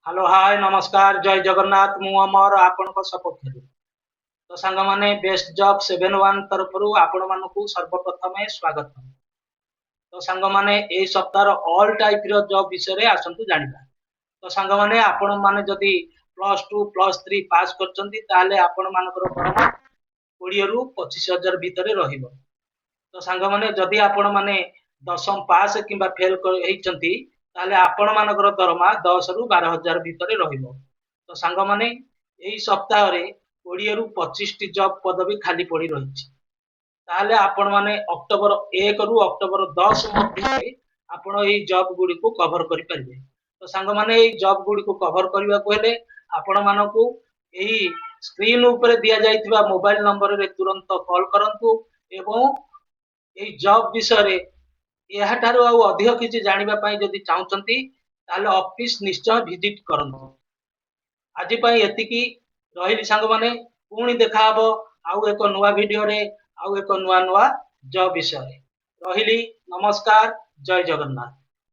Hello hi नमस्कार जय जगन्नाथ मु अमर आपण सपक्ष तो सांग माने बेस्ट जॉब 71 तरफ आपण मानकु सर्वप्रथम स्वागत। तो सांग माने ए सप्ताह ऑल टाइप रो जॉब विषय रे आसंतु जानिबा। तो सांग माने आपण माने जदी +2 +3 पास करचंती ताले आपण मानकर दरमा 20 रु 25,000 भीतर रहिबो। तो सांग माने जदी आपण माने दशम पास किंबा फेल हेचंती ताले आपण मानकर दरमा 10 रु 12,000 भीतर रहिबो। तो सांग माने एई सप्ताह रे 20 रु 25 टी जॉब पदवी खाली पड़ी रही। ताले आपण माने अक्टोबर 1 रु अक्टोबर 10 मध्ये आपण एई जॉब गुडी को कवर करि परिबे। तो सांग माने एई जॉब गुडी को कवर करिवा को हेले आपण मानकु एई स्क्रीन ऊपर दिया जाइतिबा मोबाइल नंबर रे तुरंत कॉल करंतु एवं एई जॉब विषय रे एहाठारु आउ अधिक किछि जानिबा पई जदि चाहुचंती ताले ऑफिस निश्चय विजिट करंतु। आज पई एतिकी रहिली सांग माने पुणी देखा हबो आउ एक नुवा वीडियो रे आउ एक नुवा नुवा जॉब विषय रे। रहिली नमस्कार जय जगन्नाथ।